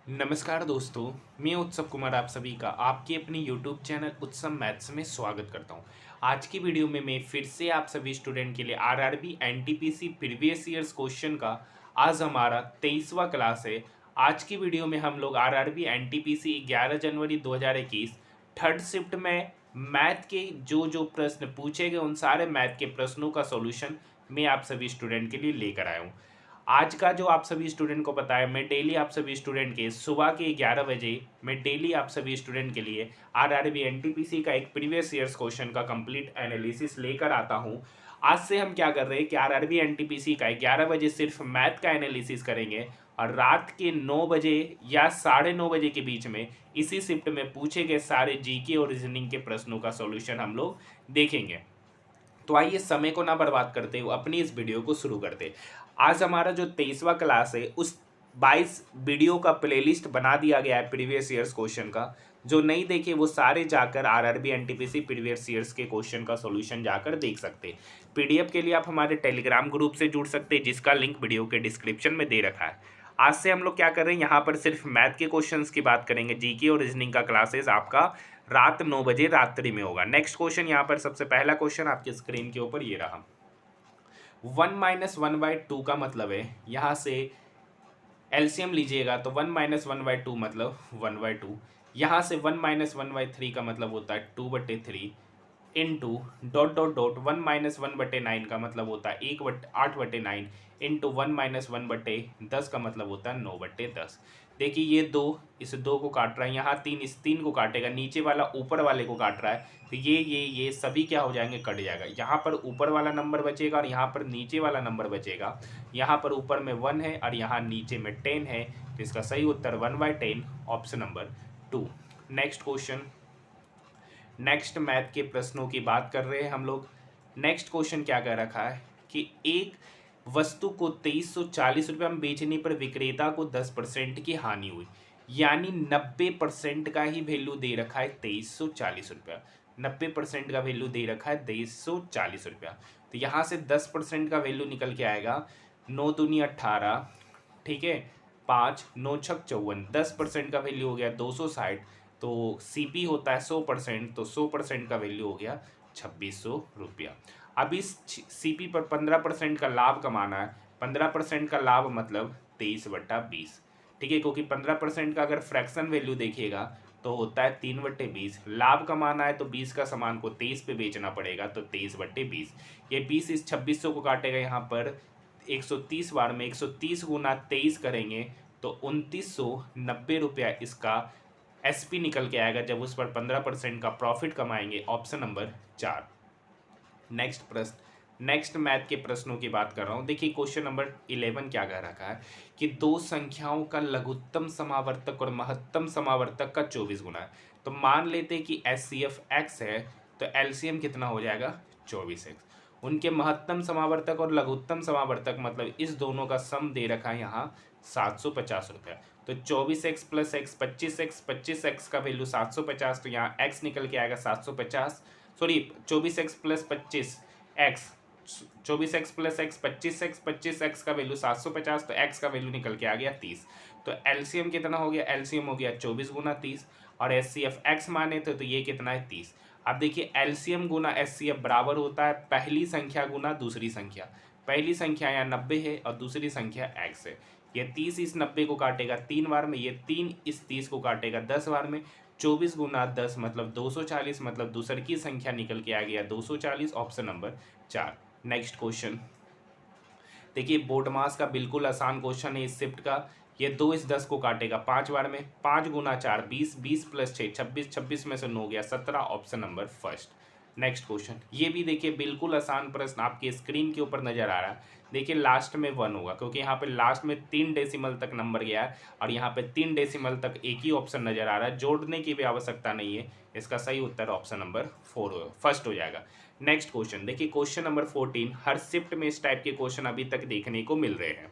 नमस्कार दोस्तों, मैं उत्सव कुमार आप सभी का आपके अपने YouTube चैनल उत्सव मैथ्स में स्वागत करता हूं। आज की वीडियो में मैं फिर से आप सभी स्टूडेंट के लिए RRB NTPC previous years question का आज हमारा 23वां क्लास है। आज की वीडियो में हम लोग आरआरबी एनटीपीसी 11 जनवरी 2021 थर्ड शिफ्ट में मैथ के जो जो प्रश्न पूछे गए उन सारे मैथ के प्रश्नों का सॉल्यूशन मैं आप सभी स्टूडेंट के लिए लेकर आया हूँ। आज का जो आप सभी स्टूडेंट को पता है, मैं डेली आप सभी स्टूडेंट के सुबह के 11 बजे मैं डेली आप सभी स्टूडेंट के लिए आरआरबी एनटीपीसी का एक प्रीवियस ईयर्स क्वेश्चन का कंप्लीट एनालिसिस लेकर आता हूं। आज से हम क्या कर रहे हैं कि आरआरबी एनटीपीसी का 11 बजे सिर्फ मैथ का एनालिसिस करेंगे और रात के 9 बजे या 9:30 बजे के बीच में इसी शिफ्ट में पूछे गए सारे जीके और रीजनिंग के प्रश्नों का सॉल्यूशन हम लोग देखेंगे। तो आइए समय को ना बर्बाद करते हुए अपनी इस वीडियो को शुरू करते। आज हमारा जो 23वां क्लास है उस 22 वीडियो का प्लेलिस्ट बना दिया गया है प्रीवियस ईयर्स क्वेश्चन का। जो नहीं देखे वो सारे जाकर आरआरबी एनटीपीसी प्रीवियस ईयर्स के क्वेश्चन का सॉल्यूशन जाकर देख सकते हैं। पीडीएफ के लिए आप हमारे टेलीग्राम ग्रुप से जुड़ सकते हैं जिसका लिंक वीडियो के डिस्क्रिप्शन में दे रखा है। आज से हम लोग क्या कर रहे हैं, यहाँ पर सिर्फ मैथ के क्वेश्चंस की बात करेंगे। जीके और रीजनिंग का क्लासेस आपका रात 9 बजे रात्रि में होगा। नेक्स्ट क्वेश्चन यहाँ पर सबसे पहला क्वेश्चन आपकी स्क्रीन के ऊपर ये रहा। 1-1/2 का मतलब है, यहाँ से एलसीएम लीजिएगा तो 1-1/2 मतलब 1/2। यहाँ से 1-1/3 का मतलब होता है 2/3 इंटू डॉट डॉट डॉट 1-1/9 का मतलब होता है 8/9 इंटू 1-1/10 का मतलब होता है 9/10। देखिए ये दो इस दो को काट रहा है, यहाँ तीन इस तीन को काटेगा, नीचे वाला ऊपर वाले को काट रहा है, तो ये सभी क्या हो जाएंगे, कट जाएगा। यहाँ पर ऊपर वाला नंबर बचेगा और यहाँ पर नीचे वाला नंबर बचेगा। यहाँ पर ऊपर में 1 है और यहाँ नीचे में 10 है, तो इसका सही उत्तर 1/10 option number 2। Next question, next math के प्रश्नों की बात कर रहे हैं हम लोग। नेक्स्ट क्वेश्चन क्या कह रखा है कि एक वस्तु को 2340 रुपये में बेचने पर विक्रेता को 10% की हानि हुई, यानी 90% का ही वैल्यू दे रखा है 2340 रुपया। 90% का वैल्यू दे रखा है 2340 रुपया। तो यहाँ से 10% का वैल्यू निकल के आएगा 9 दूनी 18, ठीक है, 5 9 छक 54, 10% का वैल्यू हो गया 260। तो सीपी होता है 100%, तो 100% का वैल्यू हो गया 2600 रुपया। अब इस सीपी पर 15% का लाभ कमाना है। 15% का लाभ मतलब 23/20, ठीक है, क्योंकि 15% का अगर फ्रैक्शन वैल्यू देखिएगा तो होता है 3/20। लाभ कमाना है तो 20 का सामान को 23 पे बेचना पड़ेगा, तो 23/20। ये 20 इस 2600 को काटेगा, यहाँ पर 130 बार में 130 गुना 23 करेंगे तो 2990 रुपया इसका एसपी निकल के आएगा जब उस पर 15% का प्रॉफिट कमाएंगे, ऑप्शन नंबर 4। नेक्स्ट प्रश्न, नेक्स्ट मैथ के प्रश्नों की बात कर रहा हूँ। देखिए क्वेश्चन नंबर 11 क्या कह रखा है कि दो संख्याओं का लघुत्तम समावर्तक और महत्तम समावर्तक का 24 गुना है। तो मान लेते हैं कि एचसीएफ एक्स है, तो एलसीएम कितना हो जाएगा 24x। उनके महत्तम समावर्तक और लघुत्तम समावर्तक मतलब इस दोनों का सम दे रखा है यहाँ 750 रुपया। तो 24x plus x 25x, 25x का वैल्यू 750, तो यहाँ x निकल के आएगा 750, sorry 24x plus 25x, 24x plus x 25x, 25x का वैल्यू 750, तो x का वैल्यू निकल के आ गया 30। तो एलसीएम कितना हो गया, एलसीएम हो गया 24 गुना 30, और एचसीएफ एक्स माने थे तो ये कितना है 30। अब देखिए एलसीएम गुना एचसीएफ बराबर होता है पहली संख्या गुना दूसरी संख्या। पहली संख्या यहाँ 90 है और दूसरी संख्या x है। ये 30 इस 90 को काटेगा 3 बार में, ये 3 इस 30 को काटेगा 10 बार में। 24 गुना 10 मतलब 240, मतलब दूसर की संख्या निकल के आ गया 240, ऑप्शन नंबर 4। नेक्स्ट क्वेश्चन, देखिए बोर्ड मास का बिल्कुल आसान क्वेश्चन है इस शिफ्ट का। ये 2 इस 10 को काटेगा 5 बार में, 5 गुना 4 20, 20 प्लस 6 26, 26 में से 9 गया 17, option number first. Next question, ये भी देखिए बिल्कुल आसान प्रश्न आपके स्क्रीन के ऊपर नजर आ रहा है। देखिए लास्ट में 1 होगा क्योंकि यहाँ पे लास्ट में 3 डेसिमल तक नंबर गया है और यहाँ पे 3 डेसिमल तक एक ही ऑप्शन नजर आ रहा है, जोड़ने की भी आवश्यकता नहीं है। इसका सही उत्तर ऑप्शन नंबर 4 फर्स्ट हो जाएगा। नेक्स्ट क्वेश्चन, देखिए क्वेश्चन नंबर 14, हर शिफ्ट में इस टाइप के क्वेश्चन अभी तक देखने को मिल रहे हैं।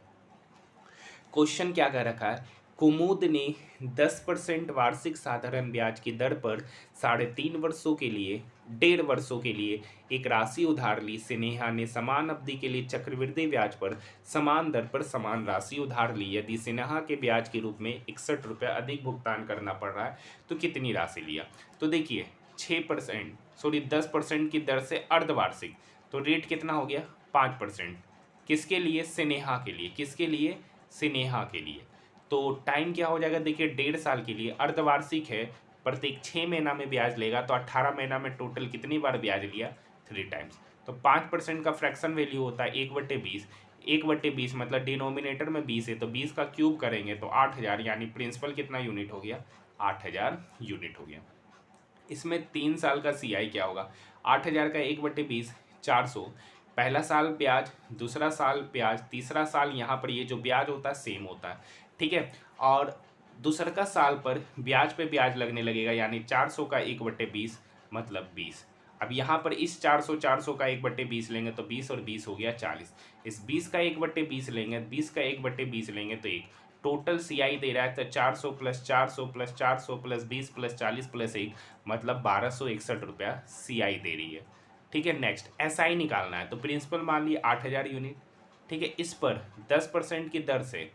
क्वेश्चन क्या कह रखा है, कुमुद ने 10% वार्षिक साधारण ब्याज की दर पर 3.5 वर्षों के लिए 1.5 वर्षों के लिए एक राशि उधार ली। स्नेहा ने समान अवधि के लिए चक्रवृद्धि ब्याज पर समान दर पर समान राशि उधार ली। यदि स्नेहा के ब्याज के रूप में 61 रुपये अधिक भुगतान करना पड़ रहा है तो कितनी राशि लिया। तो देखिए 6% सॉरी 10% की दर से अर्धवार्षिक, तो रेट कितना हो गया 5%। किसके लिए, स्नेहा के लिए। किसके लिए, स्नेहा के लिए। तो टाइम क्या हो जाएगा, देखिए 1.5 साल के लिए, अर्धवार्षिक है, प्रत्येक 6 महीना में ब्याज लेगा, तो 18 महीना में टोटल कितनी बार ब्याज लिया, 3 टाइम्स। तो 5% का फ्रैक्शन वैल्यू होता है 1/20। 1/20 मतलब डिनोमिनेटर में 20 है, तो 20 का क्यूब करेंगे तो 8000, यानी प्रिंसिपल कितना यूनिट हो गया, 8000 यूनिट हो गया। इसमें 3 साल का CI क्या होगा, 8000 का 1/20 400, पहला साल ब्याज, दूसरा साल ब्याज, तीसरा साल यहाँ पर ये जो ब्याज होता है सेम होता है, ठीक है। और दूसरा का साल पर ब्याज पे ब्याज लगने लगेगा, यानी 400 का 1/20 मतलब 20। अब यहाँ पर इस 400 का 1/20 लेंगे तो 20 और 20 हो गया 40। इस 20 का 1/20 लेंगे, 20 का 1/20 लेंगे तो 1। टोटल CI दे रहा है तो 400 plus 400 plus 400 plus 20 plus 40 plus 1 मतलब 1261 रुपया CI दे रही है, ठीक है। नेक्स्ट SI निकालना है, तो प्रिंसिपल मान ली 8000 यूनिट, ठीक है। इस पर 10% की दर से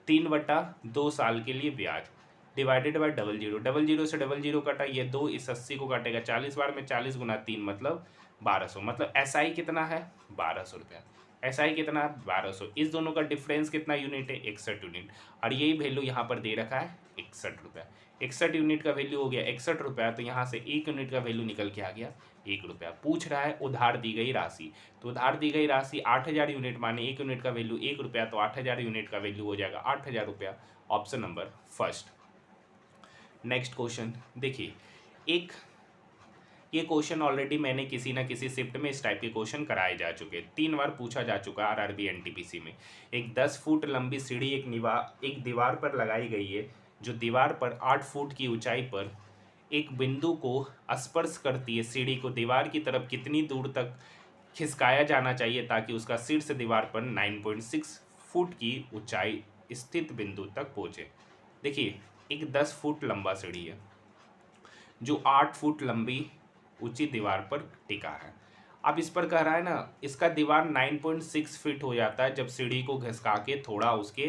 3/2 साल के लिए ब्याज डिवाइडेड बाय 00, 00 से 00 कटा, ये 2 इस 80 को काटेगा 40 बार में, 40 गुना 3 मतलब 1200, मतलब SI कितना है 1200 रुपया। SI कितना है 1200। इस दोनों का डिफरेंस कितना यूनिट है 61 यूनिट, और यही वैल्यू यहाँ पर दे रखा है 61 रुपया। 61 यूनिट का वैल्यू हो गया 61 रुपया, तो यहाँ से 1 यूनिट का वैल्यू निकल के आ गया 1 रुपया। पूछ रहा है उधार दी गई राशि, तो उधार दी गई राशि 8000 यूनिट माने 1 यूनिट का वैल्यू 1 रुपया, तो 8000 यूनिट का वैल्यू हो जाएगा 8000 रुपया, option number first. Next question देखिए, एक ये क्वेश्चन ऑलरेडी मैंने किसी ना किसी शिफ्ट में इस टाइप के क्वेश्चन कराए जा चुके, 3 बार पूछा जा चुका RRB NTPC में। एक 10 फुट लंबी सीढ़ी एक दीवार पर लगाई गई है, जो दीवार पर 8 फुट की ऊंचाई पर एक बिंदु को स्पर्श करती है। सीढ़ी को दीवार की तरफ कितनी दूर तक खिसकाया जाना चाहिए ताकि उसका शीर्ष दीवार पर 9.6 फुट की ऊंचाई स्थित बिंदु तक पहुंचे। देखिए एक 10 फुट लंबा सीढ़ी है जो 8 फुट लंबी ऊंची दीवार पर टिका है। अब इस पर कह रहा है ना, इसका दीवार 9.6 फीट हो जाता है जब सीढ़ी को घिसका के थोड़ा उसके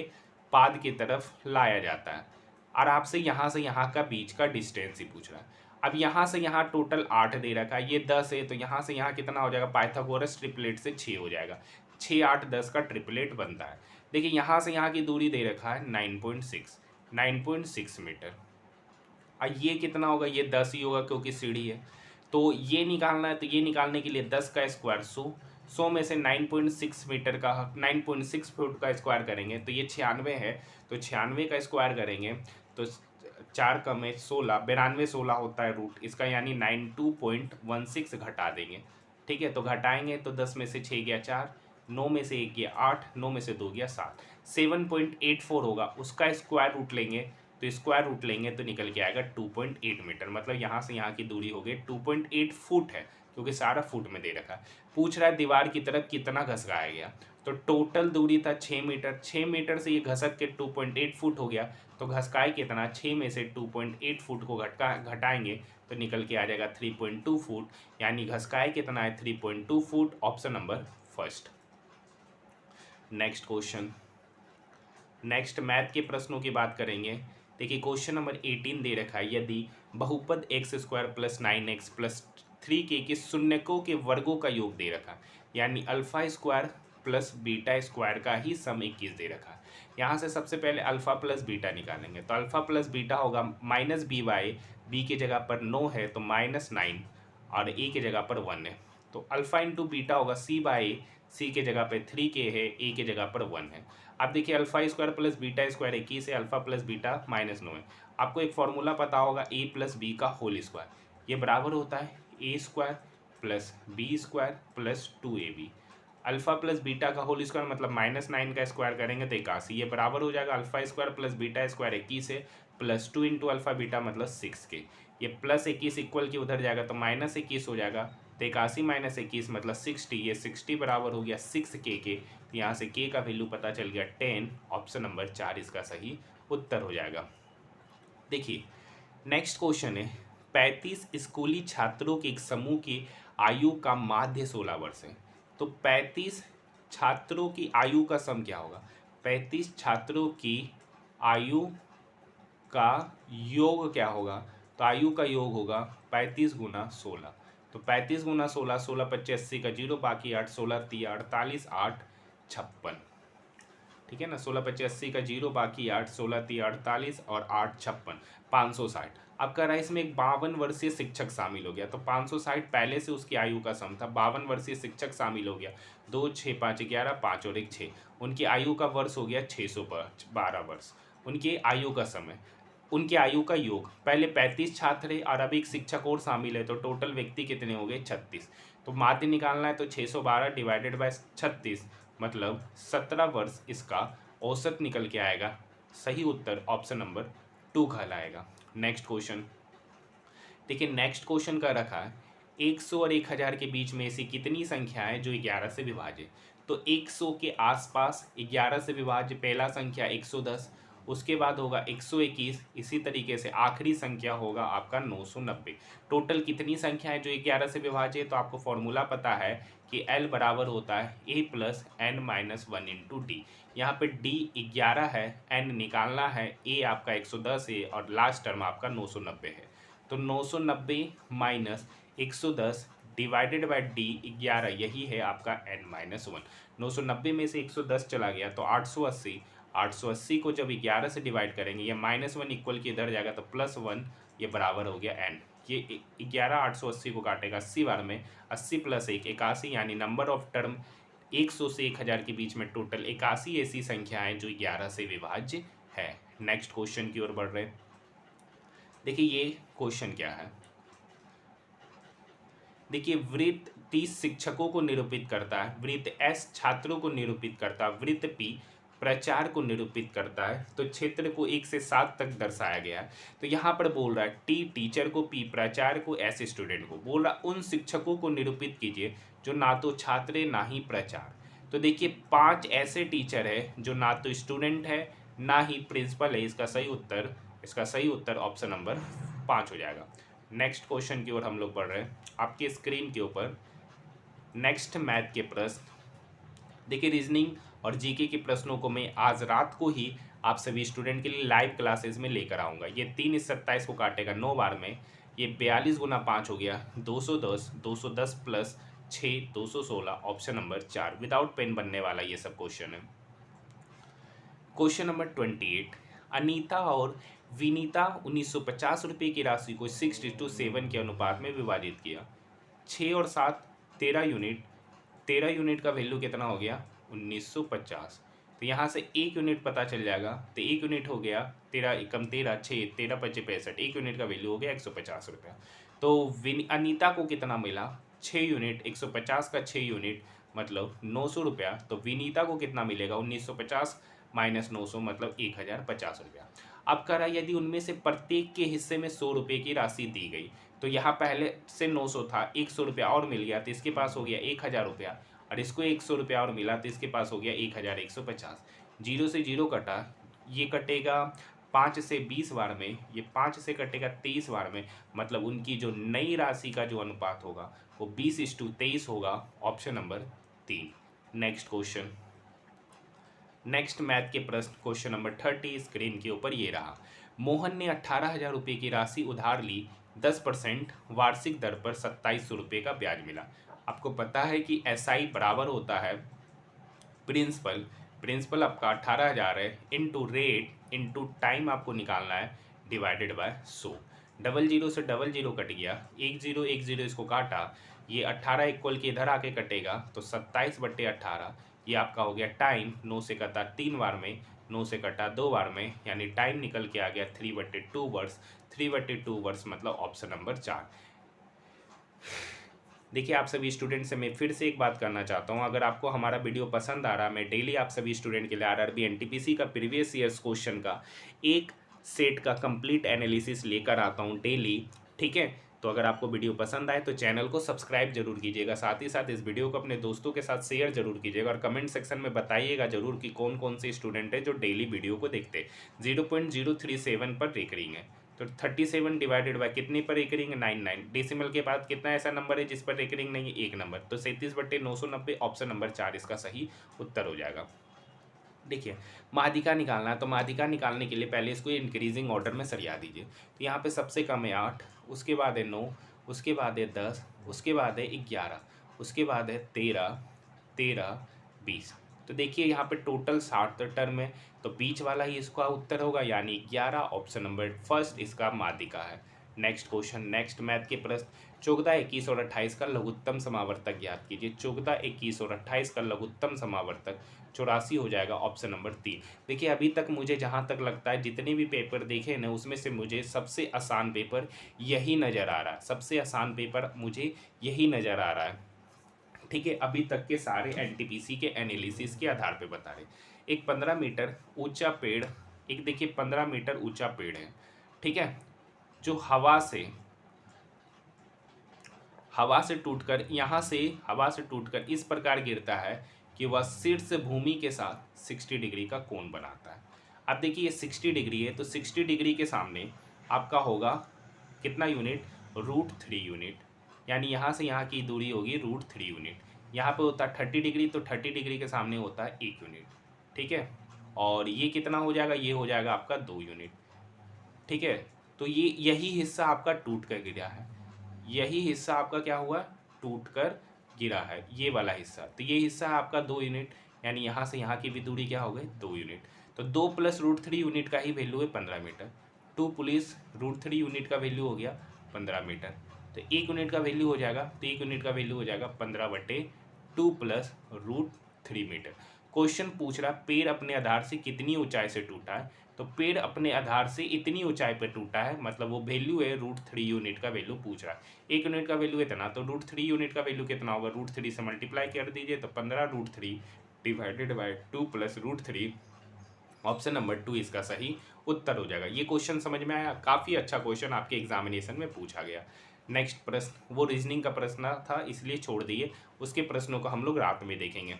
पाद की तरफ लाया जाता है, और आपसे यहाँ से यहाँ का बीच का डिस्टेंस ही पूछ रहा है। अब यहाँ से यहाँ टोटल 8 दे रखा है, ये 10 है, तो यहाँ से यहाँ कितना हो जाएगा, पाइथागोरस ट्रिपलेट से 6 हो जाएगा, 6 8 10 का ट्रिपलेट बनता है। देखिए यहाँ से यहाँ की दूरी दे रखा है 9.6 मीटर, और ये कितना होगा, ये 10 ही होगा क्योंकि सीढ़ी है। तो ये निकालना है, तो ये निकालने के लिए 10 का स्क्वायर 100 में से 9.6 मीटर का 9.6 फुट का स्क्वायर करेंगे तो ये 96 है, तो 96 का स्क्वायर करेंगे तो 4 कम है 16, 92 16 होता है रूट इसका, यानी 92.16 घटा देंगे, ठीक है। तो घटाएंगे तो 10 में से 6 गया 4, 9 में से 1 गया 8, 9 में से 2 गया 7, 7.84 होगा, उसका स्क्वायर रूट लेंगे, तो स्क्वायर रूट लेंगे तो निकल के आएगा 2.8 मीटर, मतलब यहाँ से यहाँ की दूरी हो गई 2.8 फुट है, क्योंकि सारा फुट में दे रखा है। पूछ रहा है दीवार की तरफ कितना घसकाया गया, तो टोटल दूरी था 6 मीटर, 6 मीटर से ये घसक के 2.8 फुट हो गया, तो घसकाए कितना, 6 में से 2.8 फुट को घटाएंगे तो निकल के आ जाएगा 3.2 फुट, यानी घसकाए कितना है 3.2 foot, option number first. Next question, next math के प्रश्नों की बात करेंगे। देखिए क्वेश्चन नंबर 18 दे रखा है, यदि बहुपद x² plus 9x plus 3k के शून्यकों के वर्गों का योग दे रखा, यानी alpha square plus beta square का ही सम 21 दे रखा। यहाँ से सबसे पहले अल्फा प्लस बीटा निकालेंगे, तो अल्फा प्लस बीटा होगा -by, b की जगह पर 9 है तो -9 और a की जगह पर 1 है, तो अल्फा इंटू बीटा होगा c के जगह पे 3k है, a के जगह पर 1 है। अब देखिए alpha square plus beta square 21 है, अल्फा प्लस बीटा -9 है। आपको एक फॉर्मूला पता होगा a प्लस बी का होल स्क्वायर, ये बराबर होता है a square plus b square plus 2ab। Alpha plus beta का होल स्क्वायर मतलब -9 का स्क्वायर करेंगे तो 81, ये बराबर हो जाएगा alpha square plus beta square 21 है प्लस 2 इंटू अल्फा बीटा मतलब 6k, ये प्लस 21 इक्वल के उधर जाएगा तो -21 हो जाएगा, तो 81 - 21 मतलब 60, ये 60 बराबर हो गया 6k के, तो यहाँ से k का वैल्यू पता चल गया 10, ऑप्शन नंबर 4 इसका सही उत्तर हो जाएगा। देखिए नेक्स्ट क्वेश्चन है 35 स्कूली छात्रों के एक समूह की आयु का माध्य 16 वर्ष है। तो 35 छात्रों की आयु का सम क्या होगा? 35 छात्रों की आयु का योग क्या होगा? तो आयु का योग होगा 35 गुना 16। तो 35 गुना 16, 16 25 80 का जीरो, बाकी 8, 16 3 48, 8 56। ठीक है ना, 16 25 80 का जीरो, बाकी 8, 16 3 48 और 8 56, 560। अब कह रहा है इसमें एक 52 वर्षीय शिक्षक शामिल हो गया। तो 560 पहले से उसकी आयु का सम था, 52 वर्षीय शिक्षक शामिल हो गया। 2 6 5 11, 5 और 1 6, उनकी आयु का वर्ष हो गया 612 वर्ष। उनकी आयु का समय, उनके आयु का योग, पहले 35 छात्र है और अब एक शिक्षक और शामिल है, तो टोटल व्यक्ति कितने हो गए? 36। तो माध्य निकालना है तो 612 डिवाइडेड बाय 36 मतलब 17 वर्ष इसका औसत निकल के आएगा। सही उत्तर ऑप्शन नंबर 2 कहलाएगा। नेक्स्ट क्वेश्चन देखिए, नेक्स्ट क्वेश्चन का रखा है 100 और 1000 के बीच में ऐसी कितनी संख्या है जो 11 से विभाज्य? तो 100 के आसपास 11 से विभाज्य पहला संख्या 110, उसके बाद होगा 121, इसी तरीके से आखिरी संख्या होगा आपका 990। टोटल कितनी संख्या है जो 11 से विभाज्य है? तो आपको फॉर्मूला पता है कि L बराबर होता है A plus n minus 1 into d. यहाँ पे D 11 है, N निकालना है, A आपका 110 है और लास्ट टर्म आपका 990 है। तो 990 माइनस 110 डिवाइडेड बाय डी 11, यही है आपका n माइनस 1। 990 में से 110 चला गया तो 880, 880 को जब 11 से डिवाइड करेंगे, ये -1 इक्वल के इधर जाएगा तो +1, ये बराबर हो गया n। ये 11 880 को काटेगा 80 बार में, 80 + 1 81, यानी नंबर ऑफ टर्म 100 से 1000 के बीच में टोटल 81 ऐसी संख्याएं जो 11 से विभाज्य है। नेक्स्ट क्वेश्चन की ओर बढ़ रहे हैं। देखिए ये क्वेश्चन क्या है, देखिए वृत्त 30 शिक्षकों को निरूपित करता है, वृत्त S छात्रों को निरूपित करता है, वृत्त P प्रचार को निरूपित करता है। तो क्षेत्र को 1 से 7 तक दर्शाया गया है। तो यहाँ पर बोल रहा है T टीचर को, P प्राचार्य को, S स्टूडेंट को। बोल रहा उन शिक्षकों को निरूपित कीजिए जो ना तो छात्र है ना ही प्राचार्य। तो देखिए 5 ऐसे टीचर है जो ना तो स्टूडेंट है ना ही प्रिंसिपल है। इसका सही उत्तर ऑप्शन नंबर 5 हो जाएगा। नेक्स्ट क्वेश्चन की ओर हम लोग बढ़ रहे हैं। आपके स्क्रीन के ऊपर नेक्स्ट मैथ के प्रश्न देखिए, रीजनिंग और जीके के प्रश्नों को मैं आज रात को ही आप सभी स्टूडेंट के लिए लाइव क्लासेस में लेकर आऊँगा। ये 3 इस 27 को काटेगा 9 बार में, ये 42 गुना 5 हो गया 210, 210 प्लस 6 216, ऑप्शन नंबर 4 विदाउट पेन बनने वाला ये सब क्वेश्चन है। क्वेश्चन नंबर 28, अनीता और विनीता 1950 रुपये की राशि को 6:7 के अनुपात में विभाजित किया। 6 और 7 13 यूनिट, 13 यूनिट का वैल्यू कितना हो गया? 1950। तो यहाँ से 1 यूनिट पता चल जाएगा। तो 1 यूनिट हो गया 13 एकम 13, 6 13 25 65, 1 यूनिट का वैल्यू हो गया 150 रुपया। तो अनीता को कितना मिला? 6 यूनिट, 150 का 6 यूनिट मतलब 900 रुपया। तो विनीता को कितना मिलेगा? 1950 माइनस 900 मतलब 1050 रुपया। अब कह रहा है यदि उनमें से प्रत्येक के हिस्से में 100 रुपये की राशि दी गई, तो यहाँ पहले से 900 था, 100 रुपया और मिल गया तो इसके पास हो गया 1000 रुपया, और इसको 100 रुपया और मिला तो इसके पास हो गया 1150। 0 से 0 कटा, ये कटेगा 5 से 20 बार में, ये 5 से कटेगा 23 बार में, मतलब उनकी जो नई राशि का जो अनुपात होगा वो 20:23 होगा, option number 3। Next question, next math के प्रश्न क्वेश्चन नंबर 30 स्क्रीन के ऊपर ये रहा। मोहन ने 18,000 रुपये की राशि उधार ली, 10% वार्षिक दर पर 2700 रुपये का ब्याज मिला। आपको पता है कि SI बराबर होता है प्रिंसिपल आपका 18,000 है, इंटू रेट इंटू टाइम आपको निकालना है, डिवाइडेड बाय 100। 00 से 00 कट गया, 10 इसको काटा, ये 18 इक्वल के इधर आके कटेगा तो 27/18, ये आपका हो गया टाइम। 9 से कटा 3 बार में, 9 से कटा 2 बार में, यानी टाइम निकल के आ गया 3/2 वर्ष। 3/2 वर्ष मतलब ऑप्शन नंबर 4। देखिए आप सभी स्टूडेंट से मैं फिर से एक बात करना चाहता हूँ, अगर आपको हमारा वीडियो पसंद आ रहा है, मैं डेली आप सभी स्टूडेंट के लिए RRB NTPC का प्रीवियस ईयर्स क्वेश्चन का एक सेट का कंप्लीट एनालिसिस लेकर आता हूँ डेली, ठीक है। तो अगर आपको वीडियो पसंद आए तो चैनल को सब्सक्राइब जरूर कीजिएगा, साथ ही साथ इस वीडियो को अपने दोस्तों के साथ शेयर जरूर कीजिएगा, और कमेंट सेक्शन में बताइएगा जरूर कि कौन कौन से स्टूडेंट है जो डेली वीडियो को देखते। 0.037 पर रेकरिंग है। तो तो 37 डिवाइडेड बाय कितने पर रेकरिंग 99। डेसिमल के बाद कितना ऐसा नंबर है जिस पर रेकरिंग नहीं है, एक नंबर, तो 37/990 ऑप्शन नंबर 4 इसका सही उत्तर हो जाएगा। देखिए माध्यिका निकालना है, तो माध्यिका निकालने के लिए पहले इसको इंक्रीजिंग ऑर्डर में सरिया दीजिए। तो यहाँ पे सबसे कम है 8, उसके बाद है 9, उसके बाद है 10, उसके बाद है 11, उसके बाद है 13, 13, 20। तो देखिए यहाँ पे टोटल 60 टर्म है, तो बीच वाला ही इसका उत्तर होगा यानी 11, ऑप्शन नंबर फर्स्ट इसका माध्यिका है। नेक्स्ट क्वेश्चन, नेक्स्ट मैथ के प्रश्न, 14, 21 और 28 का लघुत्तम समावर्तक ज्ञात कीजिए। 14, 21 और 28 का लघुत्तम समावर्तक 84 हो जाएगा, ऑप्शन नंबर 3। देखिए अभी तक मुझे जहाँ तक लगता है जितने भी पेपर देखे ना उसमें से मुझे सबसे आसान पेपर यही नज़र आ रहा है, सबसे आसान पेपर मुझे यही नज़र आ रहा है। ठीक है, अभी तक के सारे एनटीपीसी के एनालिसिस के आधार पे बता रहे। एक 15 मीटर ऊंचा पेड़, एक देखिए 15 मीटर ऊंचा पेड़ है, ठीक है, जो हवा से टूटकर यहाँ से हवा से टूटकर इस प्रकार गिरता है कि वह शीर्ष भूमि के साथ 60 डिग्री का कोण बनाता है। अब देखिए ये 60 डिग्री है, तो 60 डिग्री के सामने आपका होगा कितना यूनिट, √3 यूनिट, यानी यहाँ से यहाँ की दूरी होगी √3 यूनिट। यहाँ पे होता है 30 डिग्री, तो 30 डिग्री के सामने होता है 1 यूनिट, ठीक है। और ये कितना हो जाएगा, ये हो जाएगा आपका 2 यूनिट, ठीक है। तो ये यही हिस्सा आपका टूट कर गिरा है, यही हिस्सा आपका क्या हुआ, टूट कर गिरा है, ये वाला हिस्सा। तो ये हिस्सा है आपका 2 यूनिट, यानी यहाँ से यहाँ की भी दूरी क्या हो गई 2 यूनिट। तो 2 + √3 यूनिट का ही वैल्यू है 15 मीटर। 2 + √3 यूनिट का वैल्यू हो गया 15 मीटर। तो 1 यूनिट का वैल्यू हो जाएगा, तो 1 यूनिट का वैल्यू हो जाएगा 15/2 + √3 मीटर। क्वेश्चन पूछ रहा पेड़ अपने आधार से कितनी ऊंचाई से टूटा है, तो पेड़ अपने आधार से इतनी ऊंचाई पर टूटा है, मतलब वो वैल्यू है √3 यूनिट का वैल्यू पूछ रहा है। 1 यूनिट का वैल्यू इतना, तो √3 यूनिट का वैल्यू कितना होगा, √3 से मल्टीप्लाई कर दीजिए, तो 15√3 डिवाइडेड बाय 2 + √3, ऑप्शन नंबर 2 इसका सही उत्तर हो जाएगा। ये क्वेश्चन समझ में आया, काफ़ी अच्छा क्वेश्चन आपके एग्जामिनेशन में पूछा गया। नेक्स्ट प्रश्न, वो रीजनिंग का प्रश्न था इसलिए छोड़ दिए, उसके प्रश्नों को हम लोग रात में देखेंगे।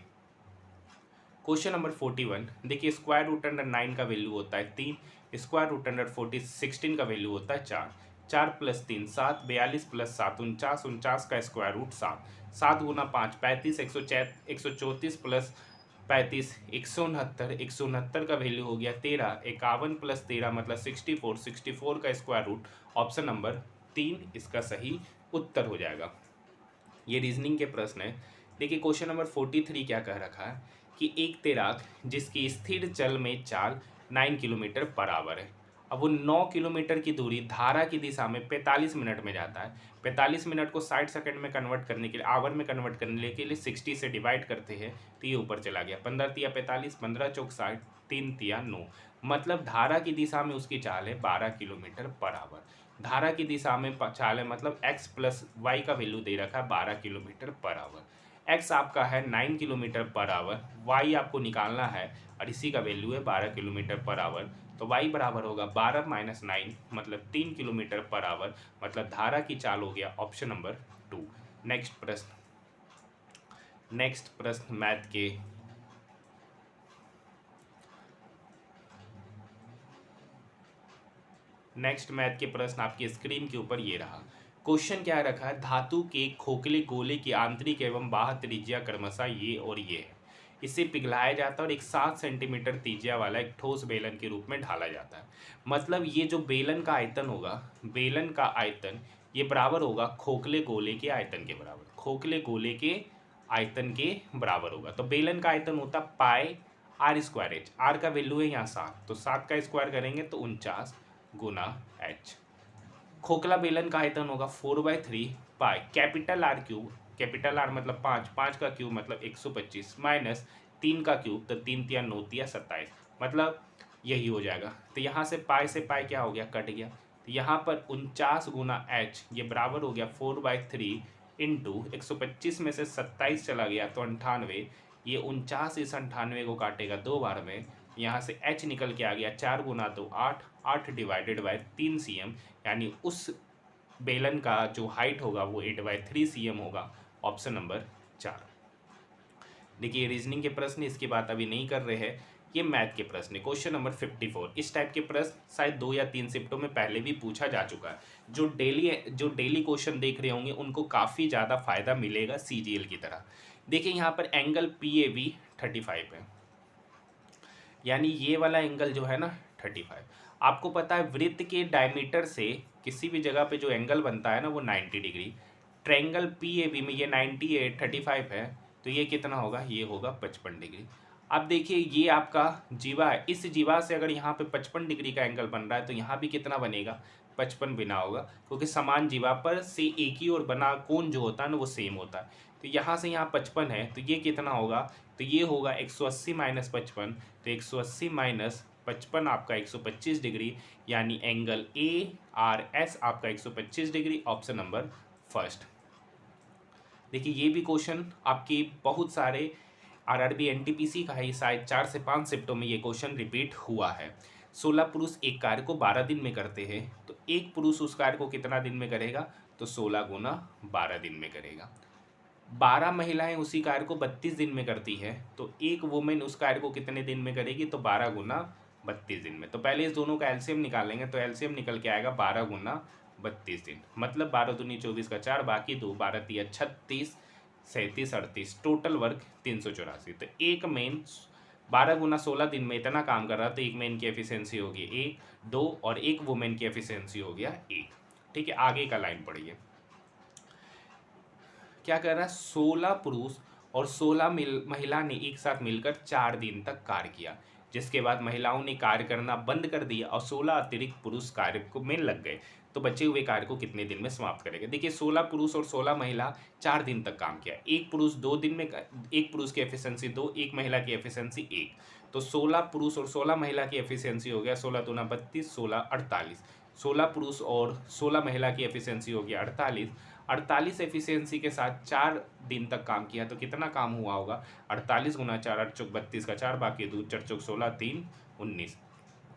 क्वेश्चन नंबर 41, देखिए √9 का वैल्यू होता है 3, √16 का वैल्यू होता है 4, 4 + 3 7, 42 + 7 49, 49 का स्क्वायर रूट 7, 7 × 5 35, 134 + 35 169, 169 का वैल्यू हो गया 13, 51 + 13 मतलब 64, 64 का स्क्वायर रूट, ऑप्शन नंबर 3 इसका सही उत्तर हो जाएगा। ये रीजनिंग के प्रश्न है। देखिए क्वेश्चन नंबर 43 क्या कह रखा है कि एक तैराक जिसकी स्थिर जल में चाल 9 किलोमीटर पर आवर है, अब वो 9 किलोमीटर की दूरी धारा की दिशा में 45 मिनट में जाता है। 45 मिनट को 60 सेकंड में कन्वर्ट करने के लिए, आवर में कन्वर्ट करने के लिए 60 से डिवाइड करते हैं, तो ये ऊपर चला गया 15 × 45, 15 × 4 60, 3 × 9, मतलब धारा की दिशा में उसकी चाल है 12 किलोमीटर पर आवर। धारा की दिशा में चाल है, मतलब x + y का वैल्यू दे रखा है 12 किलोमीटर पर आवर। x आपका है 9 किलोमीटर पर आवर, y आपको निकालना है और इसी का वैल्यू है 12 किलोमीटर पर आवर। तो y बराबर होगा 12 - 9 मतलब 3 किलोमीटर पर आवर, मतलब धारा की चाल हो गया ऑप्शन नंबर 2। नेक्स्ट प्रश्न, नेक्स्ट प्रश्न मैथ के नेक्स्ट मैथ के प्रश्न आपकी स्क्रीन के ऊपर ये रहा। क्वेश्चन क्या रखा है, धातु के खोखले गोले की आंतरिक एवं बाह्य त्रिज्या क्रमशः ये और ये है, इसे पिघलाया जाता है और एक 7 सेंटीमीटर त्रिज्या वाला एक ठोस बेलन के रूप में ढाला जाता है। मतलब ये जो बेलन का आयतन होगा, बेलन का आयतन ये बराबर होगा खोखले गोले के आयतन के बराबर, खोखले गोले के आयतन के बराबर होगा। तो बेलन का आयतन होता πr²h, r का वैल्यू है यहाँ 7, तो 7 का स्क्वायर करेंगे तो 49 × h। खोखला बेलन का आयतन होगा 4/3 pi capital R cube, capital R मतलब 5, 5 का क्यूब मतलब 125 माइनस 3 का क्यूब, तो 3 × 9 = 27, मतलब यही हो जाएगा। तो यहाँ से पाई से पाई क्या हो गया, कट गया। तो यहाँ पर 49 × h ये बराबर हो गया 4/3 इंटू 125 में से 27 चला गया तो 98, ये 49 इस 98 को काटेगा 2 बार में, यहाँ से h निकल के आ गया 4 × 2 8, 8 डिवाइडेड बाय 3 cm, यानी उस बेलन का जो हाइट होगा वो 8/3 cm होगा, ऑप्शन नंबर 4। देखिए रीजनिंग के प्रश्न इसकी बात अभी नहीं कर रहे हैं, ये मैथ के प्रश्न है। Question number 54। इस टाइप के प्रश्न शायद 2 या 3 शिफ्टों में पहले भी पूछा जा चुका है। जो डेली क्वेश्चन देख रहे होंगे उनको काफ़ी ज़्यादा फायदा मिलेगा सीजीएल की तरह। देखिए यहाँ पर एंगल PAB 35 है, यानी ये वाला एंगल जो है ना 35। आपको पता है वृत्त के डायमीटर से किसी भी जगह पे जो एंगल बनता है ना वो 90 डिग्री। ट्रायंगल PAB में ये 98 35 है, तो ये कितना होगा, ये होगा 55 डिग्री। अब देखिए ये आपका जीवा है, इस जीवा से अगर यहाँ पे 55 डिग्री का एंगल बन रहा है तो यहाँ भी कितना बनेगा, 55 बिना होगा, क्योंकि समान जीवा पर से एक ही और बना कोण जो होता है ना वो सेम होता है। तो यहाँ से यहाँ 55 है तो ये कितना होगा, तो ये होगा 180 माइनस 55, तो 180 माइनस 55 आपका 125 डिग्री, यानी एंगल ARS आपका 125 डिग्री। Option number first. देखिए ये भी क्वेश्चन आपके बहुत सारे RRB NTPC का है, शायद 4 से 5 शिफ्टों में ये क्वेश्चन रिपीट हुआ है। 16 पुरुष एक कार्य को 12 दिन में करते हैं, तो एक पुरुष उस कार्य को कितना दिन में करेगा, तो 16 गुना 12 दिन में करेगा। 12 महिलाएं उसी कार्य को 32 दिन में करती है, तो एक वुमेन उस कार्य को कितने दिन में करेगी, तो 12 गुना 32 दिन में। तो पहले इस दोनों का एलसीएम निकालेंगे, तो एलसीएम निकल के आएगा 12 गुना 32 दिन, मतलब 12 दूनी 24 का 4, बाकी 2, 12 तिया 36, 37 38, टोटल वर्क 384। तो एक मेन 12 गुना 16 दिन में इतना काम कर रहा है, तो एक मेन की एफिशिएंसी होगी 1 2 और एक वुमेन की एफिशिएंसी हो गया 1। ठीक है, आगे का लाइन पढ़िए। क्या कर रहा है, 16 पुरुष और 16 महिला ने एक साथ मिलकर 4 दिन तक कार्य किया, जिसके बाद महिलाओं ने कार्य करना बंद कर दिया और 16 अतिरिक्त पुरुष कार्य को में लग गए। तो बचे हुए कार्य को कितने दिन में समाप्त करेंगे। देखिए 16 पुरुष और 16 महिला 4 दिन तक काम किया, एक पुरुष 2 दिन में, एक पुरुष की एफिशिएंसी 2, एक महिला की एफिशिएंसी 1, तो 16 पुरुष और 16 महिला की एफिशिएंसी हो गया 16 दूना 32, 16 48। 16 पुरुष और 16 महिला की एफिशिएंसी हो गया 48। 48 एफिशिएंसी के साथ 4 दिन तक काम किया, तो कितना काम हुआ होगा, 48 गुना 4, 8 चौक 32 का 4, बाकी 2 4 चौक 16, 3 19।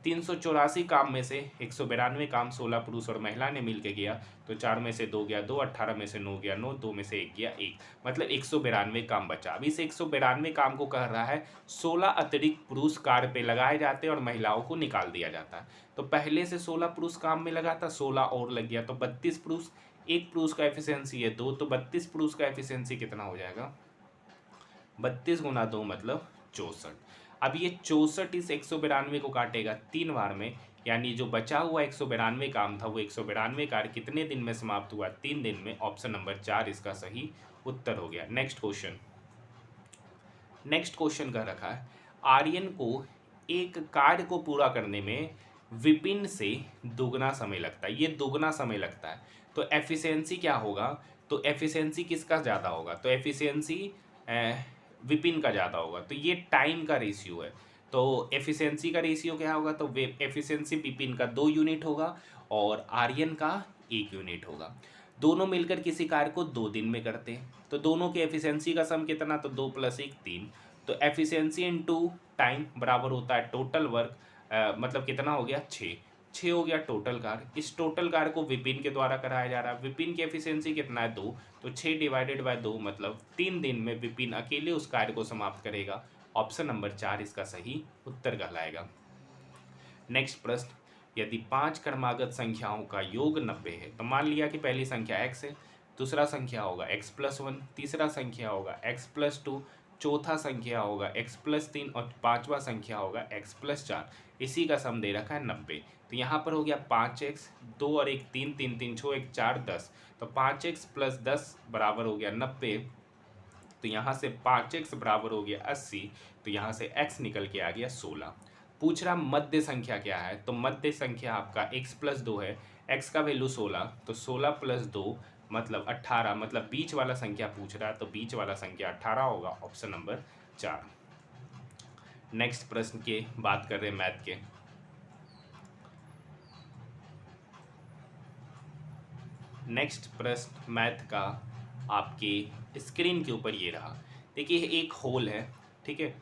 384 काम में से 192 काम 16 पुरुष और महिला ने मिलकर किया, तो 4 में से 2 गया 2, 18 में से 9 गया 9, 2 में से 1 गया 1, मतलब 192 काम बचा। अब इस 192 काम को कह रहा है 16 अतिरिक्त पुरुष कार्य पे लगाए जाते हैं और महिलाओं को निकाल दिया जाता है। तो पहले से 16 पुरुष काम में लगा था, 16 और लग गया, तो 32 पुरुष, एक पुरुष का एफिशिएंसी है 2, तो 32 पुरुष का एफिशिएंसी कितना हो जाएगा, 32 गुना 2 मतलब 64। अब ये 64 इस 192 को काटेगा 3 बार में, यानी जो बचा हुआ 192 काम था वो 192 कार्य कितने दिन में समाप्त हुआ, 3 दिन में। ऑप्शन नंबर 4 इसका सही उत्तर हो गया। Next question. नेक्स्ट क्वेश्चन कह रखा है आर्यन को एक कार्य को पूरा करने में विपिन से दुगना समय लगता है। ये दुगना समय लगता है, तो एफिशिएंसी क्या होगा, तो एफिशिएंसी किसका ज़्यादा होगा, तो एफिशिएंसी विपिन का ज़्यादा होगा। तो ये टाइम का रेशियो है, तो एफिशिएंसी का रेशियो क्या होगा, तो एफिशिएंसी विपिन का 2 यूनिट होगा और आर्यन का 1 यूनिट होगा। दोनों मिलकर किसी कार्य को 2 दिन में करते हैं, तो दोनों के एफिशिएंसी का सम कितना, तो 2 + 1 3। तो एफिशिएंसी इनटू टाइम बराबर होता है टोटल वर्क, मतलब कितना हो गया 6 हो गया टोटल कार्य। इस टोटल कार्य को विपिन के द्वारा कराया जा रहा है। विपिन की एफिशिएंसी कितना है 2, तो 6 डिवाइडेड बाय 2 मतलब 3 दिन में विपिन अकेले उस कार्य को समाप्त करेगा। ऑप्शन नंबर 4 इसका सही उत्तर कहलाएगा। नेक्स्ट प्रश्न, यदि 5 क्रमागत संख्याओं का योग 90 है, तो मान लिया कि पहली संख्या x है, दूसरा संख्या होगा x+1, तीसरा संख्या होगा x+2, चौथा संख्या होगा x+3 और पांचवा संख्या होगा x+4। इसी का सम दे रखा है 90। तो यहाँ पर हो गया 5x, 2 और 1 3, 3 3 6 1 4 10, तो 5x + 10 बराबर हो गया 90। तो यहाँ से 5x बराबर हो गया 80, तो यहाँ से x निकल के आ गया 16। पूछ रहा मध्य संख्या क्या है, तो मध्य संख्या आपका x+2 है, x का वैल्यू 16, तो 16 + 2 मतलब 18, मतलब बीच वाला संख्या पूछ रहा है, तो बीच वाला संख्या 18 होगा। Option number 4। नेक्स्ट प्रश्न के बात कर रहे हैं मैथ के। नेक्स्ट प्रश्न मैथ का आपके स्क्रीन के ऊपर ये रहा। देखिए एक होल है, ठीक है,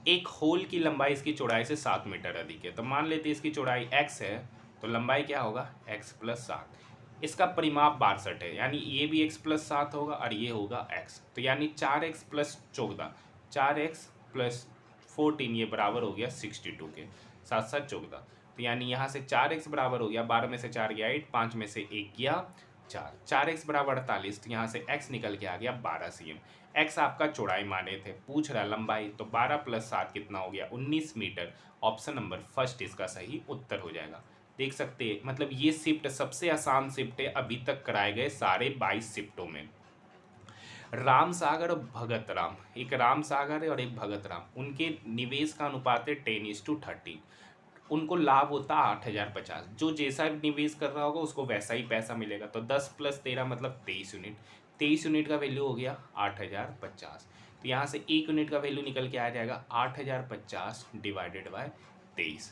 एक होल की लंबाई इसकी चौड़ाई से 7 मीटर अधिक है। तो मान लेते हैं इसकी चौड़ाई x है, तो लंबाई क्या होगा x + 7। इसका परिमाप 62 है, यानी ये भी x + 7 होगा और ये होगा x, तो यानी 4x + 14, 4x प्लस 14 ये बराबर हो गया 62 के, 7 7 14। तो यानी यहाँ से 4x बराबर हो गया, 12 में से 4 गया 8, 5 में से 1 गया 4, 4x बराबर 48। तो यहाँ से x निकल के आ गया 12 cm। x आपका चौड़ाई माने थे, पूछ रहा लंबाई, तो 12 + 7 कितना हो गया 19 मीटर। ऑप्शन नंबर फर्स्ट इसका सही उत्तर हो जाएगा। देख सकते हैं, मतलब ये शिफ्ट सबसे आसान शिफ्ट है अभी तक कराए गए सारे 22 शिफ्टों में। राम सागर और भगत राम, एक राम सागर है और एक भगत राम, उनके निवेश का अनुपात है 10:30। उनको लाभ होता 8,050। जो जैसा निवेश कर रहा होगा उसको वैसा ही पैसा मिलेगा। तो 10 + 13 मतलब 23 यूनिट। 23 यूनिट का वैल्यू हो गया 8,050। तो यहाँ से 1 यूनिट का वैल्यू निकल के आ जाएगा 8,050 डिवाइडेड बाय 23।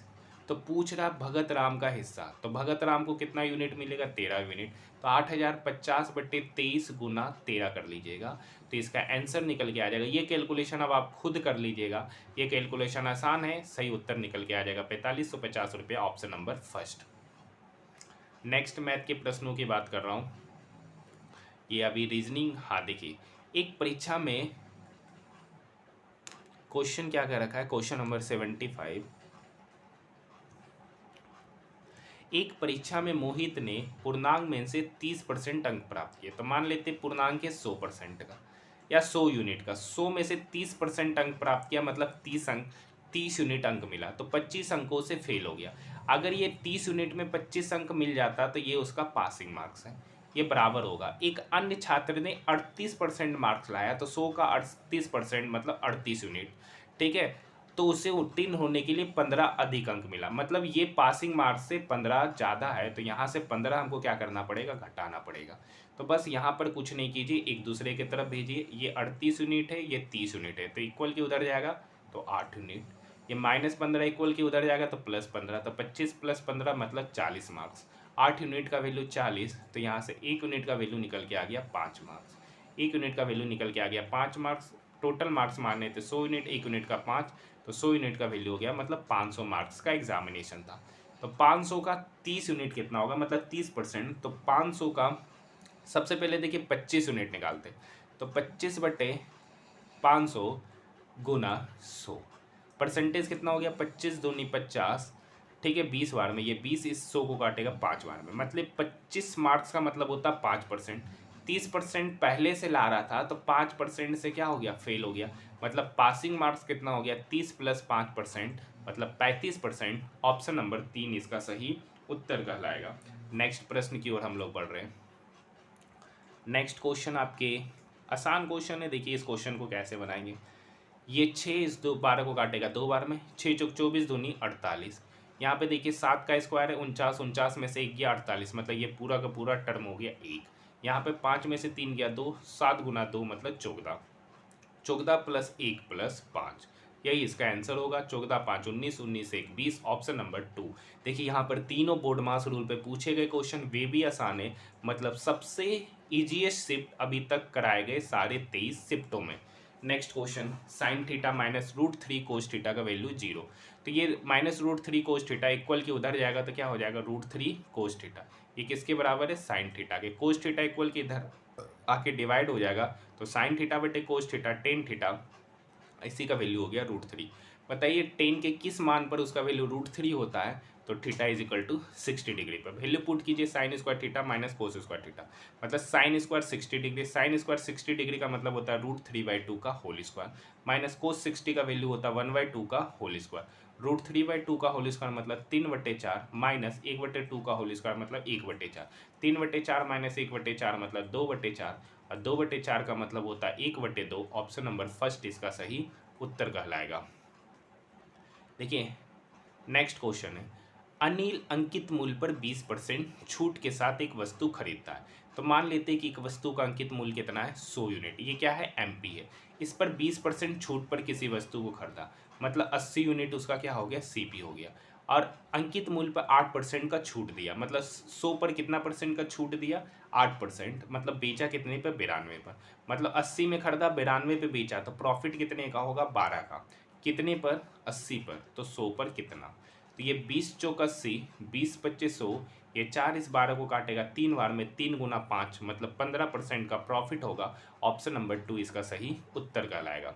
तो पूछ रहा भगत राम का हिस्सा, तो भगत राम को कितना यूनिट मिलेगा 13 यूनिट। तो 8,050/23 गुना 13 कर लीजिएगा, तो इसका आंसर निकल के आ जाएगा। ये कैलकुलेशन अब आप खुद कर लीजिएगा, ये कैलकुलेशन आसान है, सही उत्तर निकल के आ जाएगा 4,550 रुपये, option number first. Next math के प्रश्नों की बात कर रहा हूँ, ये अभी रीजनिंग। हाँ देखिए, एक परीक्षा में क्वेश्चन क्या कर रखा है, क्वेश्चन नंबर 75। एक परीक्षा में मोहित ने पूर्णांक में से 30% अंक प्राप्त किए। तो मान लेते पूर्णांक के 100% का या 100 यूनिट का, 100 में से 30% अंक प्राप्त किया, मतलब 30 यूनिट अंक मिला, तो 25 अंकों से फेल हो गया। अगर ये 30 यूनिट में 25 अंक मिल जाता तो ये उसका पासिंग मार्क्स है, ये बराबर होगा। एक अन्य छात्र ने 38% मार्क्स लाया, तो 100 का 38% मतलब 38 यूनिट, ठीक है। तो उसे उत्तीर्ण होने के लिए 15 अधिक अंक मिला, मतलब ये पासिंग मार्क्स से 15 ज़्यादा है, तो यहाँ से 15 हमको क्या करना पड़ेगा, घटाना पड़ेगा। तो बस यहाँ पर कुछ नहीं कीजिए, एक दूसरे की तरफ भेजिए। ये 38 यूनिट है, ये 30 यूनिट है, तो इक्वल की उधर जाएगा तो 8 यूनिट। ये -15 इक्वल की उधर जाएगा तो +15, तो 25 + 15 मतलब 40 मार्क्स। 8 यूनिट का वैल्यू 40, तो यहाँ से 1 यूनिट का वैल्यू निकल के आ गया 5 मार्क्स। 1 यूनिट का वैल्यू निकल के आ गया 5 मार्क्स। टोटल मार्क्स मारने थे 100 यूनिट, 1 यूनिट का 5, तो 100 यूनिट का वैल्यू हो गया, मतलब 500 मार्क्स का एग्जामिनेशन था। तो 500 का 30 यूनिट कितना होगा, मतलब 30%। तो 500 का सबसे पहले देखिए 25 यूनिट निकालते, तो 25/500 गुना 100, परसेंटेज कितना हो गया 25 दूनी 50, ठीक है। 20 बार में ये 20 इस 100 को काटेगा 5 बार में, मतलब 25 मार्क्स का मतलब होता 5%। 30% पहले से ला रहा था, तो 5% से क्या हो गया, फेल हो गया। मतलब पासिंग मार्क्स कितना हो गया 30 + 5% मतलब 35%। ऑप्शन नंबर 3 इसका सही उत्तर कहलाएगा। नेक्स्ट प्रश्न की ओर हम लोग बढ़ रहे हैं। नेक्स्ट क्वेश्चन आपके आसान क्वेश्चन है, देखिए इस क्वेश्चन को कैसे बनाएंगे। ये 6 इस 12 को काटेगा 2 बार में, 6 चौक 24 दूनी 48। यहाँ पे देखिए 7 का स्क्वायर है 49, 49 में से 1 गया 48, मतलब ये पूरा का पूरा टर्म हो गया 1। यहाँ पे 5 में से 3 गया 2, 7 गुना 2 मतलब 14, 14 + 1 + 5, यही इसका आंसर होगा। 14 5 19, 19 1 20, ऑप्शन नंबर 2। देखिए यहाँ पर तीनों बोर्ड मास रूल पे पूछे गए क्वेश्चन, वे भी आसान है, मतलब सबसे इजीएस्ट शिफ्ट अभी तक कराए गए सारे 23 शिफ्टों में। Next question, sine theta -√3 cos theta का वैल्यू 0। तो ये -√3 कोस थीटा इक्वल के उधर जाएगा तो क्या हो जाएगा √3 कोस थीटा। ये किसके बराबर है, साइन थीटा के। कोस थीटा इक्वल के इधर आके डिवाइड हो जाएगा, तो साइन थीटा बटे कोस थीटा टेन थीटा, इसी का वैल्यू हो गया √3। बताइए टेन के किस मान पर उसका वैल्यू √3 होता है, तो थीटा = 60 डिग्री पर। वैल्यू पुट कीजिए, sine square theta minus cos square theta, मतलब sine square 60 degree, sine square 60 degree का मतलब होता है √3/2 का होल स्क्वायर, माइनस कोस 60 का वैल्यू होता है 1/2 का होल स्क्वायर। √3/2 का होल स्क्वायर मतलब 3/4, माइनस 1/2 का होल स्क्वायर मतलब 1/4। 3/4 माइनस 1/4 मतलब 2/4, और 2/4 का मतलब होता है 1/2। ऑप्शन नंबर फर्स्ट इसका सही उत्तर कहलाएगा। देखिए नेक्स्ट क्वेश्चन है, अनिल अंकित मूल्य पर 20% छूट के साथ एक वस्तु खरीदता है। तो मान लेते हैं कि एक वस्तु का अंकित मूल्य कितना है 100 यूनिट, ये क्या है एमपी है। इस पर 20% छूट पर किसी वस्तु को खरीदा, मतलब 80 यूनिट उसका क्या हो गया सीपी हो गया। और अंकित मूल्य पर 8% का छूट दिया, मतलब 100 पर कितना परसेंट का छूट दिया 8%, मतलब बेचा कितने पर 92 पर, मतलब 80 में खरीदा 92 पे बेचा, तो प्रॉफिट कितने का होगा 12 का। कितने पर 80 पर, तो 100 पर कितना। तो ये 20 चौक 80, 20 25 100, ये 4 इस 12 को काटेगा 3 बार में, 3 गुना 5 मतलब 15% का प्रॉफिट होगा। ऑप्शन नंबर 2 इसका सही उत्तर कहलाएगा।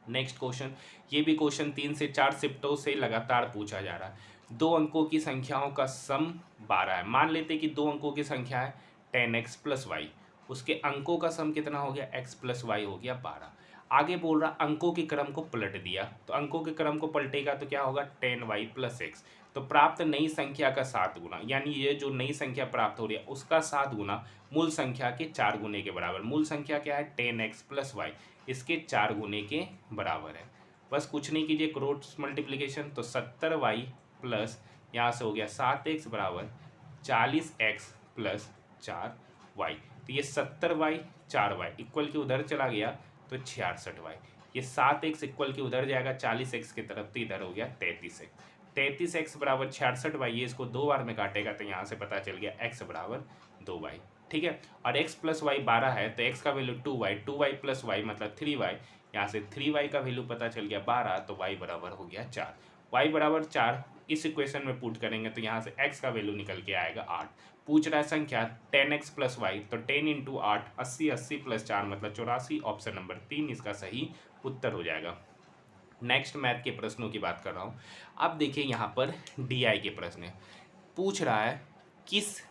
नेक्स्ट क्वेश्चन, ये भी क्वेश्चन 3 से 4 शिफ्टों से लगातार पूछा जा रहा है। 2 अंकों की संख्याओं का सम 12 है। मान लेते कि 2 अंकों की संख्या है 10x प्लस वाई, उसके अंकों का सम कितना हो गया, x प्लस वाई हो गया 12। आगे बोल रहा अंकों के क्रम को पलट दिया, तो अंकों के क्रम को पलटेगा तो क्या होगा 10y प्लस एक्स। तो प्राप्त नई संख्या का 7 गुना, यानी ये जो नई संख्या प्राप्त हो रही है उसका 7 गुना मूल संख्या के 4 गुने के बराबर। मूल संख्या क्या है 10x प्लस वाई, इसके 4 गुने के बराबर है। बस कुछ नहीं कीजिए, क्रॉस मल्टीप्लिकेशन, तो 70y प्लस यहाँ से हो गया 7x बराबर 40x प्लस 4y। तो ये 70y 4y इक्वल के उधर चला गया तो 66y। ये 7x इक्वल के उधर जाएगा 40x की तरफ, तो इधर हो गया 33x। 33x बराबर 66y, ये इसको 2 बार में काटेगा तो यहाँ से पता चल गया x बराबर 2y। ठीक है, और x प्लस वाई 12 है तो x का value 2y, 2y plus Y मतलब 3y, यहाँ से 3y का वैल्यू पता चल गया 12, तो y बराबर हो गया 4। y बराबर 4 इस इक्वेशन में पुट करेंगे तो यहाँ से x का वैल्यू निकल के आएगा 8। पूछ रहा है संख्या 10x प्लस वाई, तो 10 इंटू 8 80, 80 प्लस 4 मतलब 84। ऑप्शन नंबर 3 इसका सही उत्तर हो जाएगा। नेक्स्ट मैथ के प्रश्नों की बात कर रहा हूँ। अब देखिए यहाँ पर DI के प्रश्न है। पूछ रहा है किस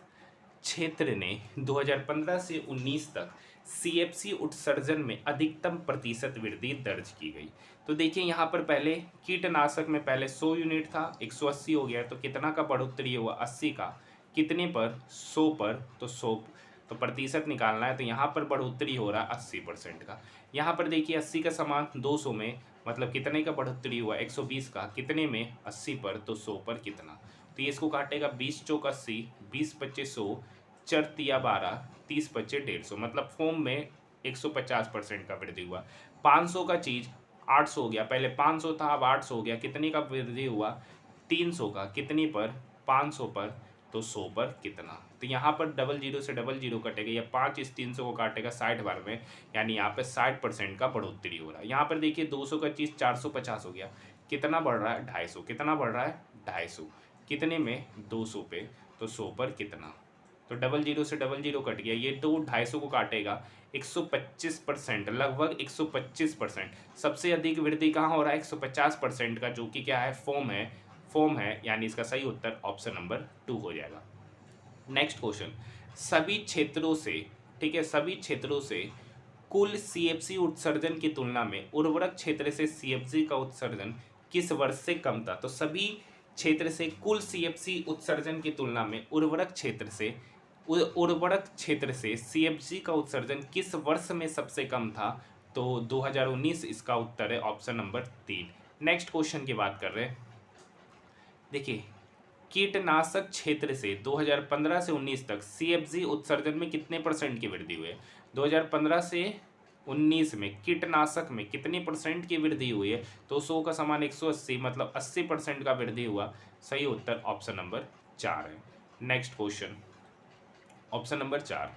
क्षेत्र ने 2015 से 19 तक CFC उत्सर्जन में अधिकतम प्रतिशत वृद्धि दर्ज की गई। तो देखिए यहाँ पर पहले कीटनाशक में पहले 100 यूनिट था, 180 हो गया, तो कितना का बढ़ोतरी हुआ 80 का, कितने पर 100 पर, तो 100, तो प्रतिशत निकालना है, तो यहाँ पर बढ़ोतरी हो रहा है 80% का। यहाँ पर देखिए 80 का समान 200 में मतलब कितने का बढ़ोतरी हुआ 120 का, कितने में 80 पर, तो 100 पर कितना। तो ये इसको काटेगा 20 चौक 80, 20 25 100, 4 तिया 12, 30 25 150, मतलब फॉर्म में 150% का वृद्धि हुआ। 500 का चीज़ 800 हो गया, पहले 500 था अब 800 हो गया, कितने का वृद्धि हुआ 300 का, कितने पर 500 पर, तो 100 पर कितना। तो यहाँ पर डबल जीरो से डबल जीरो कटेगा, या 5 इस 300 को काटेगा 60 बार में, यानी यहाँ पे 60% का बढ़ोतरी हो रहा है। यहाँ पर देखिए 200 का चीज़ 450 हो गया, कितना बढ़ रहा है 250, कितना बढ़ रहा है 250, कितने में 200 पे, तो 100 पर कितना। तो डबल जीरो से डबल जीरो कट गया, ये तो 250 को काटेगा 125%, लगभग 125%। सबसे अधिक वृद्धि कहाँ हो रहा है 150% का, जो कि क्या है फॉर्म है, यानी इसका सही उत्तर ऑप्शन नंबर 2 हो जाएगा। नेक्स्ट क्वेश्चन, सभी क्षेत्रों से, ठीक है, सभी क्षेत्रों से कुल CFC उत्सर्जन की तुलना में उर्वरक क्षेत्र से CFC का उत्सर्जन किस वर्ष से कम था। तो सभी क्षेत्र से कुल CFC उत्सर्जन की तुलना में उर्वरक क्षेत्र से CFC का उत्सर्जन किस वर्ष में सबसे कम था, तो 2019 इसका उत्तर है ऑप्शन नंबर 3। नेक्स्ट क्वेश्चन की बात कर रहे हैं। देखिए कीटनाशक क्षेत्र से 2015 से 19 तक CFC उत्सर्जन में कितने परसेंट की वृद्धि हुई है। 2015 से 19 में कीटनाशक में कितने परसेंट की वृद्धि हुई है, तो 100 का समान 180 मतलब 80% का वृद्धि हुआ। सही उत्तर ऑप्शन नंबर 4 है। Next question option number 4।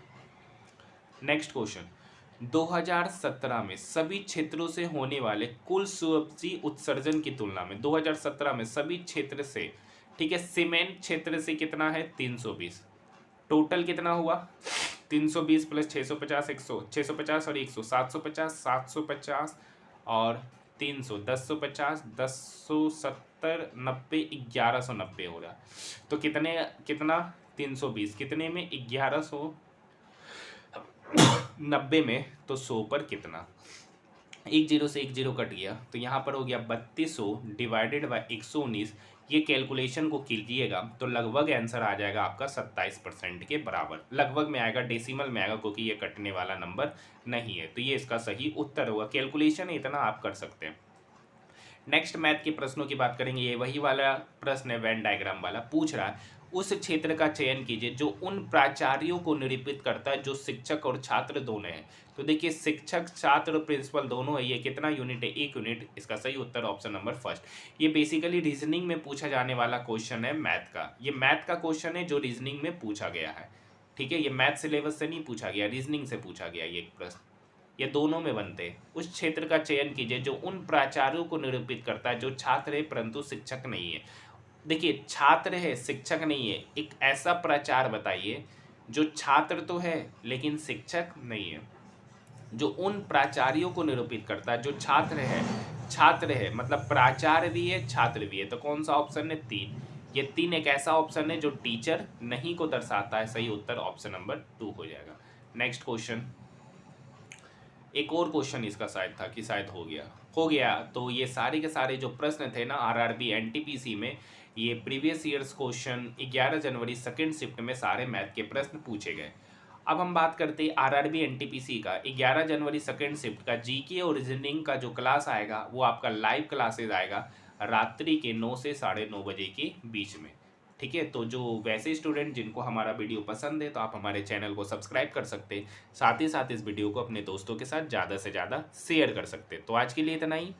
Next question, 2017 में सभी क्षेत्रों से होने वाले कुल CFC उत्सर्जन की तुलना में 2017 में सभी क्षेत्र से, ठीक है, सीमेंट क्षेत्र से कितना है 320, टोटल कितना हुआ 320 प्लस 650 100, 650 और 100 750, 750 और 300 1050, 1070 90 1190 हो रहा है। तो कितना 320 कितने में 1190 में, तो 100 पर कितना। एक जीरो से एक जीरो कट गया, तो यहाँ पर हो गया 3200 डिवाइडेड बाई 119। ये कैलकुलेशन को कीजिएगा तो लगभग आंसर आ जाएगा आपका 27% के बराबर। लगभग में आएगा, डेसिमल में आएगा, क्योंकि ये कटने वाला नंबर नहीं है, तो ये इसका सही उत्तर होगा। कैलकुलेशन इतना आप कर सकते हैं। नेक्स्ट मैथ के प्रश्नों की बात करेंगे। ये वही वाला प्रश्न है, वेन डायग्राम वाला। पूछ रहा है उस क्षेत्र का चयन कीजिए जो उन प्राचार्यों को निरूपित करता है जो शिक्षक और छात्र दोनों हैं। तो देखिए शिक्षक छात्र और प्रिंसिपल दोनों है। ये कितना यूनिट है 1 यूनिट। इसका सही उत्तर ऑप्शन नंबर फर्स्ट। ये बेसिकली रीजनिंग में पूछा जाने वाला क्वेश्चन है मैथ का। ये मैथ का क्वेश्चन है जो रीजनिंग में पूछा गया है। ठीक है, ये मैथ सिलेबस से नहीं पूछा गया, रीजनिंग से पूछा गया ये प्रश्न। ये दोनों में बनते हैं। उस क्षेत्र का चयन कीजिए जो उन प्राचार्यों को निरूपित करता है जो छात्र है परंतु शिक्षक नहीं है। देखिए छात्र है शिक्षक नहीं है, एक ऐसा प्राचार्य बताइए जो छात्र तो है लेकिन शिक्षक नहीं है। जो उन प्राचार्यों को निरूपित करता है जो छात्र है मतलब प्राचार्य भी है छात्र भी है। तो कौन सा ऑप्शन है? 3। ये 3 एक ऐसा ऑप्शन है जो टीचर नहीं को दर्शाता है। सही उत्तर ऑप्शन नंबर 2 हो जाएगा। नेक्स्ट क्वेश्चन, एक और क्वेश्चन इसका शायद था कि शायद हो गया। तो ये सारे के सारे जो प्रश्न थे ना आरआरबी एनटीपीसी में, ये प्रीवियस ईयर्स क्वेश्चन 11 जनवरी सेकंड शिफ्ट में सारे मैथ के प्रश्न पूछे गए। अब हम बात करते हैं आरआरबी एनटीपीसी का 11 जनवरी सेकंड शिफ्ट का जीके और रीजनिंग का जो क्लास आएगा वो आपका लाइव क्लासेस आएगा रात्रि के 9 से 9:30 बजे के बीच में। ठीक है, तो जो वैसे स्टूडेंट जिनको हमारा वीडियो पसंद है तो आप हमारे चैनल को सब्सक्राइब कर सकते हैं, साथ ही साथ इस वीडियो को अपने दोस्तों के साथ ज़्यादा से ज़्यादा शेयर कर सकते हैं। तो आज के लिए इतना ही।